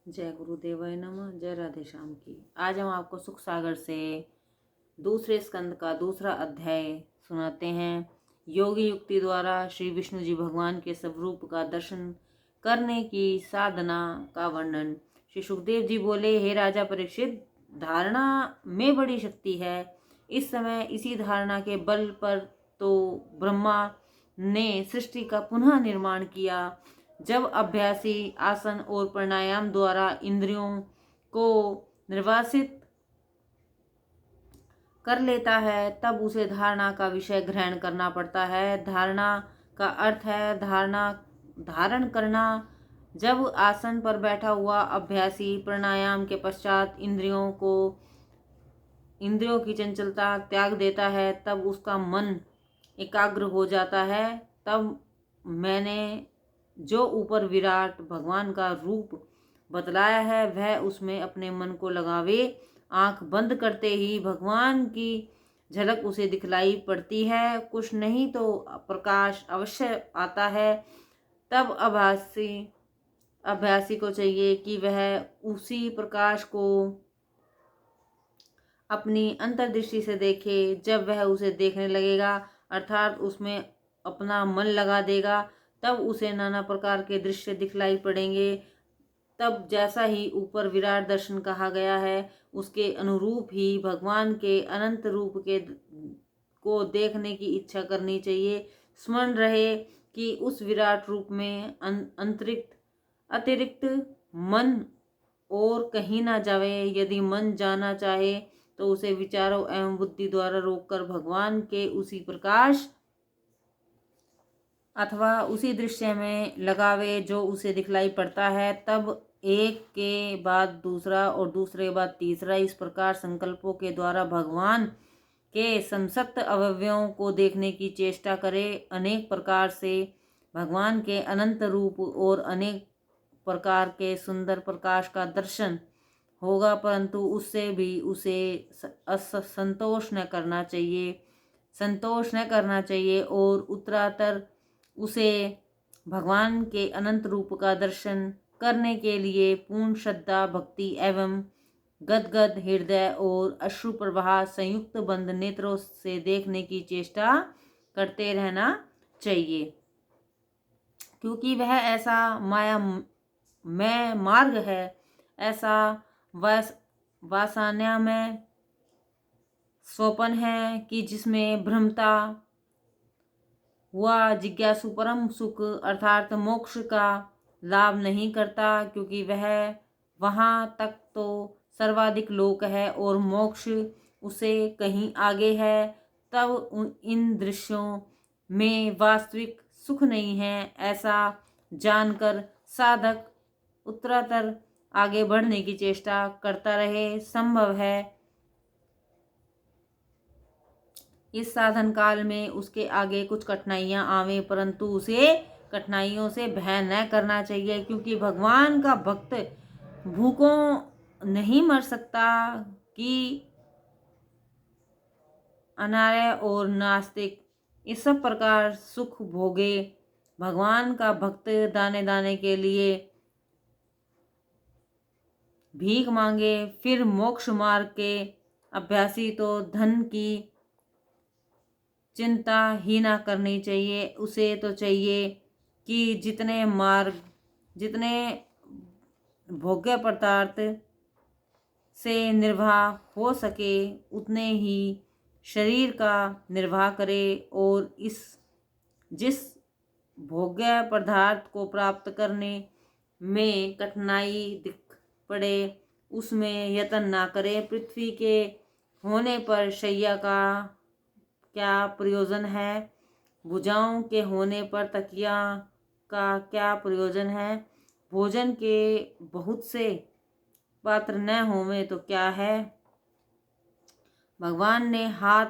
जय गुरुदेवाय नमः। जय राधे श्याम की। आज हम आपको सुख सागर से दूसरे स्कंद का दूसरा अध्याय सुनाते हैं। योगी युक्ति द्वारा श्री विष्णु जी भगवान के स्वरूप का दर्शन करने की साधना का वर्णन। श्री सुखदेव जी बोले, हे राजा परीक्षित, धारणा में बड़ी शक्ति है। इस समय इसी धारणा के बल पर तो ब्रह्मा ने सृष्टि का पुनः निर्माण किया। जब अभ्यासी आसन और प्राणायाम द्वारा इंद्रियों को निर्वासित कर लेता है, तब उसे धारणा का विषय ग्रहण करना पड़ता है। धारणा का अर्थ है धारण करना। जब आसन पर बैठा हुआ अभ्यासी प्राणायाम के पश्चात इंद्रियों की चंचलता त्याग देता है, तब उसका मन एकाग्र हो जाता है। तब मैंने जो ऊपर विराट भगवान का रूप बतलाया है, वह उसमें अपने मन को लगावे। आंख बंद करते ही भगवान की झलक उसे दिखलाई पड़ती है। कुछ नहीं तो प्रकाश अवश्य आता है। तब अभ्यासी को चाहिए कि वह उसी प्रकाश को अपनी अंतर्दृष्टि से देखे। जब वह उसे देखने लगेगा, अर्थात उसमें अपना मन लगा देगा, तब उसे नाना प्रकार के दृश्य दिखलाई पड़ेंगे। तब जैसा ही ऊपर विराट दर्शन कहा गया है, उसके अनुरूप ही भगवान के अनंत रूप को देखने की इच्छा करनी चाहिए। स्मरण रहे कि उस विराट रूप में अतिरिक्त मन और कहीं ना जावे। यदि मन जाना चाहे तो उसे विचारों एवं बुद्धि द्वारा रोककर भगवान के उसी प्रकाश अथवा उसी दृश्य में लगावे जो उसे दिखलाई पड़ता है। तब एक के बाद दूसरा और दूसरे के बाद तीसरा, इस प्रकार संकल्पों के द्वारा भगवान के समसक्त अवयवों को देखने की चेष्टा करे। अनेक प्रकार से भगवान के अनंत रूप और अनेक प्रकार के सुंदर प्रकाश का दर्शन होगा, परंतु उससे भी उसे संतोष न करना चाहिए और उत्तरातर उसे भगवान के अनंत रूप का दर्शन करने के लिए पूर्ण श्रद्धा, भक्ति एवं गदगद हृदय और अश्रु प्रवाह संयुक्त बंद नेत्रों से देखने की चेष्टा करते रहना चाहिए, क्योंकि वह ऐसा माया में मार्ग है, ऐसा वासना में सोपन है कि जिसमें भ्रमता हुआ जिज्ञासु परम सुख अर्थात मोक्ष का लाभ नहीं करता, क्योंकि वह वहाँ तक तो सर्वाधिक लोक है और मोक्ष उसे कहीं आगे है। तब इन दृश्यों में वास्तविक सुख नहीं है, ऐसा जानकर साधक उत्तरातर आगे बढ़ने की चेष्टा करता रहे। संभव है इस साधन काल में उसके आगे कुछ कठिनाइयां आवे, परंतु उसे कठिनाइयों से भय न करना चाहिए, क्योंकि भगवान का भक्त भूखों नहीं मर सकता कि अनार्य और नास्तिक इस सब प्रकार सुख भोगे। भगवान का भक्त दाने दाने के लिए भीख मांगे। फिर मोक्ष मार्ग के अभ्यासी तो धन की चिंता ही ना करनी चाहिए। उसे तो चाहिए कि जितने भोग्य पदार्थ से निर्वाह हो सके उतने ही शरीर का निर्वाह करे, और जिस भोग्य पदार्थ को प्राप्त करने में कठिनाई दिख पड़े उसमें यत्न ना करे। पृथ्वी के होने पर शैया का क्या प्रयोजन है, भुजाओं के होने पर तकिया का क्या प्रयोजन है, भोजन के बहुत से पात्र न होवे तो क्या है। भगवान ने हाथ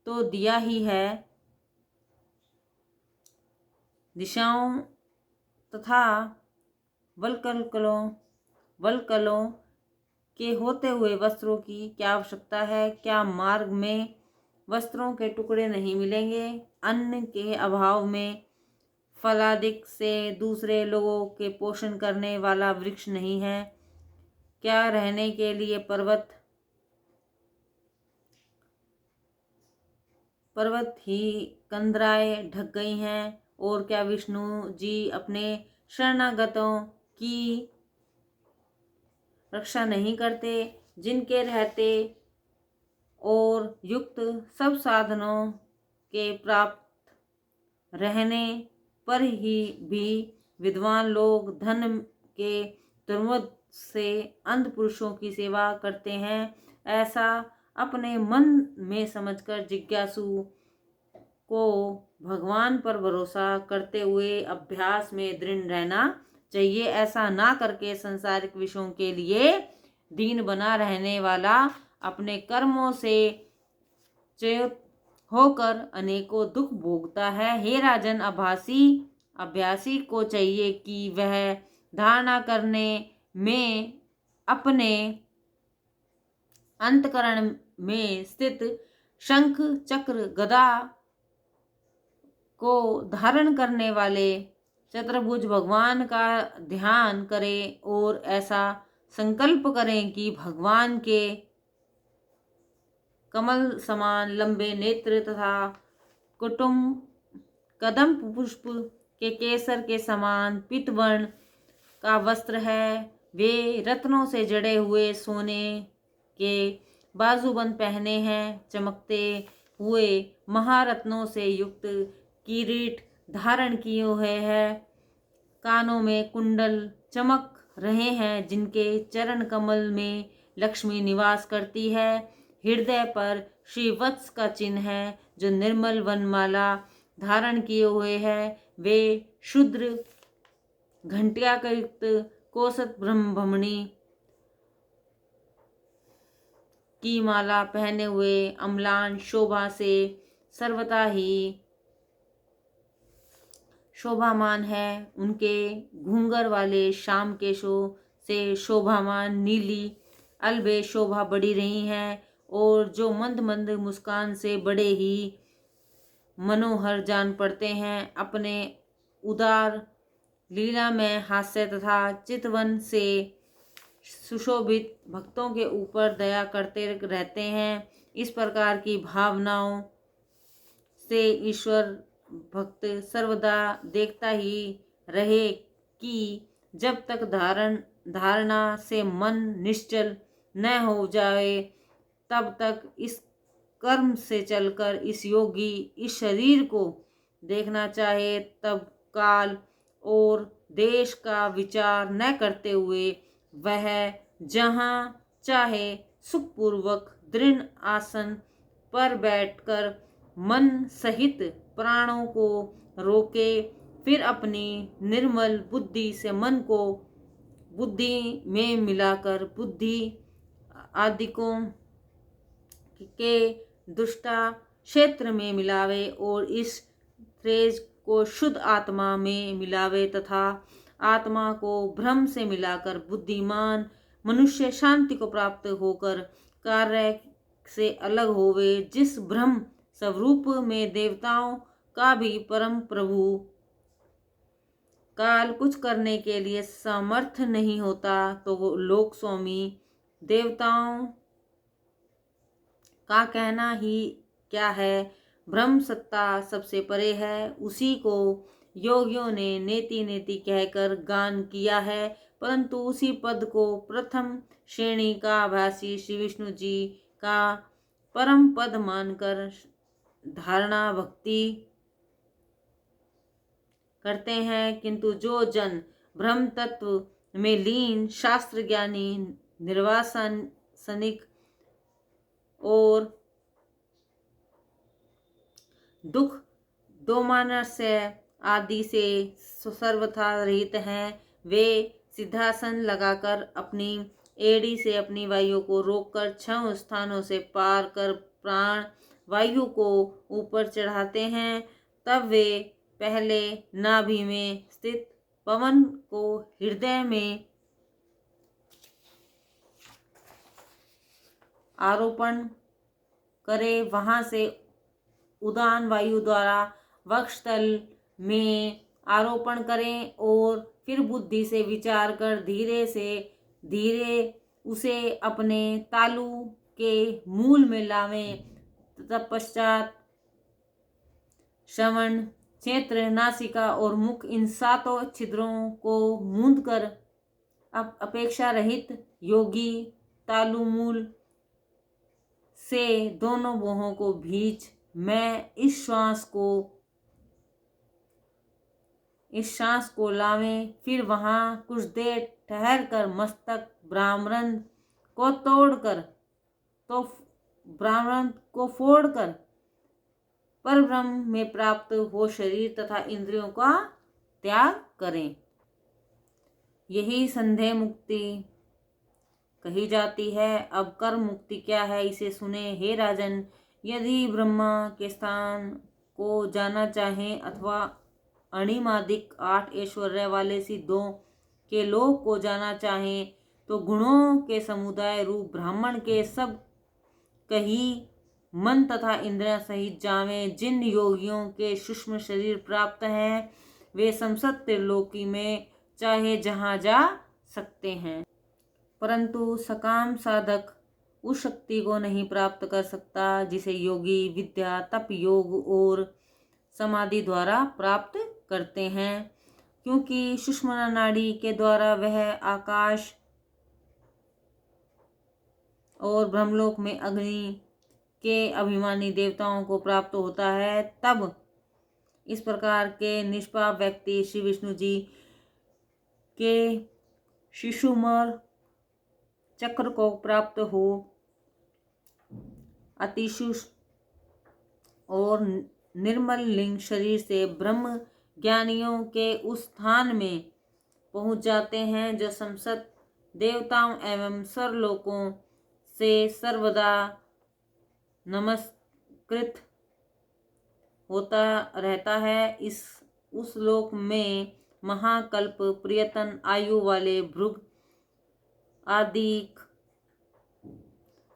तो दिया ही है, दिशाओं तथा वलकलों के होते हुए वस्त्रों की क्या आवश्यकता है। क्या मार्ग में वस्त्रों के टुकड़े नहीं मिलेंगे। अन्न के अभाव में फलादिक से दूसरे लोगों के पोषण करने वाला वृक्ष नहीं है। क्या रहने के लिए पर्वत ही कंदराए ढक गई हैं? और क्या विष्णु जी अपने शरणागतों की रक्षा नहीं करते, जिनके रहते और युक्त सब साधनों के प्राप्त रहने पर ही भी विद्वान लोग धन के दुर्मद से अंध पुरुषों की सेवा करते हैं? ऐसा अपने मन में समझकर जिज्ञासु को भगवान पर भरोसा करते हुए अभ्यास में दृढ़ रहना चाहिए। ऐसा ना करके संसारिक विषयों के लिए दीन बना रहने वाला अपने कर्मों से च्युत होकर अनेकों दुख भोगता है। हे राजन, अभ्यासी को चाहिए कि वह धारणा करने में अपने अंतकरण में स्थित शंख चक्र गदा को धारण करने वाले चतुर्भुज भगवान का ध्यान करें और ऐसा संकल्प करें कि भगवान के कमल समान लंबे नेत्र तथा कदम पुष्प के केसर के समान पीतवर्ण का वस्त्र है। वे रत्नों से जड़े हुए सोने के बाजूबंद पहने हैं। चमकते हुए महारत्नों से युक्त किरीट धारण किए हुए है। कानों में कुंडल चमक रहे हैं, जिनके चरण कमल में लक्ष्मी निवास करती है। हृदय पर श्री वत्स का चिन्ह है, जो निर्मल वनमाला धारण किए हुए है। वे शूद्र घंटिया का युक्त कोसत ब्रह्मणी की माला पहने हुए अम्लान शोभा से सर्वथा ही शोभामान है। उनके घूंगर वाले श्याम केशों से शोभामान नीली अलबे शोभा बढ़ी रही हैं, और जो मंद मंद मुस्कान से बड़े ही मनोहर जान पड़ते हैं। अपने उदार लीला में हास्य तथा चितवन से सुशोभित भक्तों के ऊपर दया करते रहते हैं। इस प्रकार की भावनाओं से ईश्वर भक्त सर्वदा देखता ही रहे कि जब तक धारणा से मन निश्चल न हो जाए, तब तक इस कर्म से चलकर इस योगी इस शरीर को देखना चाहे, तब काल और देश का विचार न करते हुए वह जहाँ चाहे सुखपूर्वक दृढ़ आसन पर बैठकर मन सहित प्राणों को रोके, फिर अपनी निर्मल बुद्धि से मन को बुद्धि में मिलाकर बुद्धि आदिकों के दुष्टा क्षेत्र में मिलावे और इस तेज को शुद्ध आत्मा में मिलावे तथा आत्मा को ब्रह्म से मिलाकर बुद्धिमान मनुष्य शांति को प्राप्त होकर कार्य से अलग होवे। जिस ब्रह्म स्वरूप में देवताओं का भी परम प्रभु काल कुछ करने के लिए समर्थ नहीं होता, तो वो लोक स्वामी देवताओं का कहना ही क्या है। ब्रह्म सत्ता सबसे परे है, उसी को योगियों ने नेति नेति कहकर गान किया है। परंतु उसी पद को प्रथम श्रेणी का आभासी श्री विष्णु जी का परम पद मानकर धारणा भक्ति करते हैं। किंतु जो जन ब्रह्म तत्व में लीन शास्त्र ज्ञानी निर्वासनिक और दुख दोमानस्य आदि से सर्वथा रहित हैं, वे सिद्धासन लगाकर अपनी एड़ी से अपनी वायु को रोककर 6 स्थानों से पार कर प्राण वायु को ऊपर चढ़ाते हैं। तब वे पहले नाभि में स्थित पवन को हृदय में आरोपण करे, वहां से उदान वायु द्वारा वक्षस्थल में आरोपण करें और फिर बुद्धि से विचार कर धीरे से धीरे उसे अपने तालु के मूल में लावें। तत्पश्चात श्रवण क्षेत्र, नासिका और मुख, इन 7 छिद्रों को मूंद कर अपेक्षा रहित योगी तालु मूल से दोनों भौहों को भींच मैं इस श्वास को लावें। फिर वहां कुछ देर ठहर कर मस्तक ब्राह्मण को फोड़कर परब्रह्म में प्राप्त हो शरीर तथा इंद्रियों का त्याग करें। यही संदेह मुक्ति कही जाती है। अब कर्म मुक्ति क्या है, इसे सुने। हे राजन, यदि ब्रह्मा के स्थान को जाना चाहें अथवा अणिमादिक 8 ऐश्वर्य वाले सिद्धों के लोक को जाना चाहें तो गुणों के समुदाय रूप ब्राह्मण के सब कही मन तथा इंद्रियां सहित जावें। जिन योगियों के सूक्ष्म शरीर प्राप्त हैं वे समस्त त्रिलोकी में चाहे जहां जा सकते हैं, परंतु सकाम साधक उस शक्ति को नहीं प्राप्त कर सकता जिसे योगी विद्या, तप, योग और समाधि द्वारा प्राप्त करते हैं, क्योंकि सूक्ष्म नाड़ी के द्वारा वह आकाश और ब्रह्मलोक में अग्नि के अभिमानी देवताओं को प्राप्त होता है। तब इस प्रकार के निष्पाप व्यक्ति श्री विष्णु जी के शिशुमर चक्र को प्राप्त हो अतिशुष और निर्मल लिंग शरीर से ब्रह्म ज्ञानियों के उस स्थान में पहुंच जाते हैं जो समस्त देवताओं एवं सर्वलोकों से सर्वदा नमस्कृत होता रहता है। उस लोक में महाकल्प प्रियतन आयु वाले भृग आदि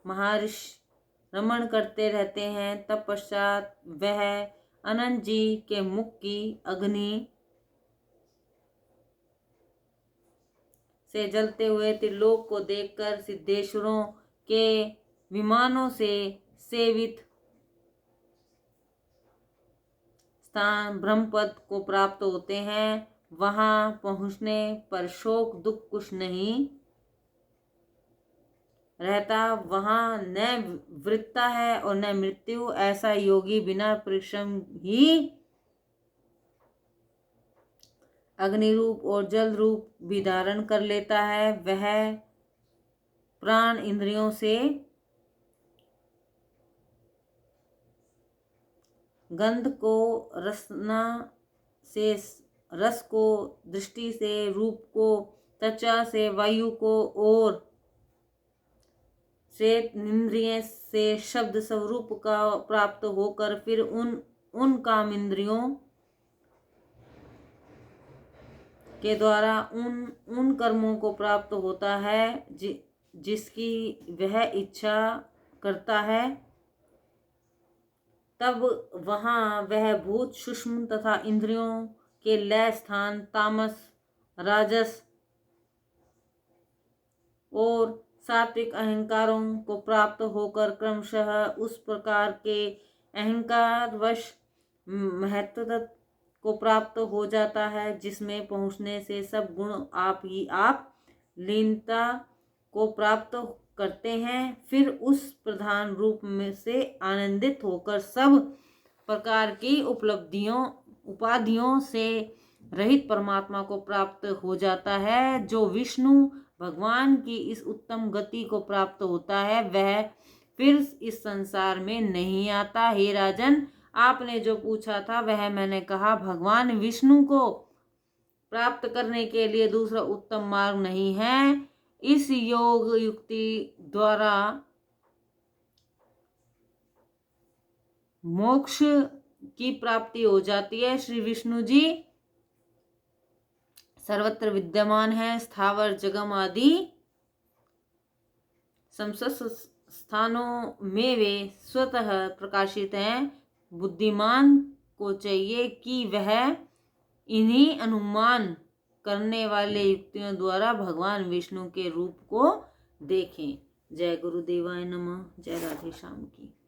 महर्षि रमण करते रहते हैं। तत्पश्चात वह अनंत जी के मुख की अग्नि से जलते हुए त्रिलोक को देखकर सिद्धेश्वरों के विमानों से सेवित स्थान ब्रह्मपद को प्राप्त होते हैं। वहां पहुंचने पर शोक दुख कुछ नहीं रहता। वहां न वृत्ता है और न मृत्यु। ऐसा योगी बिना परिश्रम ही अग्नि रूप और जल रूप भी धारण कर लेता है। वह प्राण इंद्रियों से गंध को, रसना से रस को, दृष्टि से रूप को, त्वचा से वायु को और से इंद्रिय से शब्द स्वरूप का प्राप्त होकर फिर उन काम इंद्रियों के द्वारा उन कर्मों को प्राप्त होता है जिसकी वह इच्छा करता है। तब वहां वह भूत सूक्ष्म तथा इंद्रियों के लय स्थान तामस, राजस और सात्विक अहंकारों को प्राप्त होकर क्रमशः उस प्रकार के अहंकारवश महत्व को प्राप्त हो जाता है जिसमें पहुंचने से सब गुण आप ही आप लीनता को प्राप्त करते हैं। फिर उस प्रधान रूप में से आनंदित होकर सब प्रकार की उपाधियों से रहित परमात्मा को प्राप्त हो जाता है। जो विष्णु भगवान की इस उत्तम गति को प्राप्त होता है वह फिर इस संसार में नहीं आता। हे राजन, आपने जो पूछा था वह मैंने कहा। भगवान विष्णु को प्राप्त करने के लिए दूसरा उत्तम मार्ग नहीं है। इस योग युक्ति द्वारा मोक्ष की प्राप्ति हो जाती है। श्री विष्णु जी सर्वत्र विद्यमान है। स्थावर जगम आदि समस्त स्थानों में वे स्वतः प्रकाशित हैं। बुद्धिमान को चाहिए कि वह इन्हीं अनुमान करने वाले युक्तियों द्वारा भगवान विष्णु के रूप को देखें। जय गुरुदेवाय नमः। जय राधे श्याम की।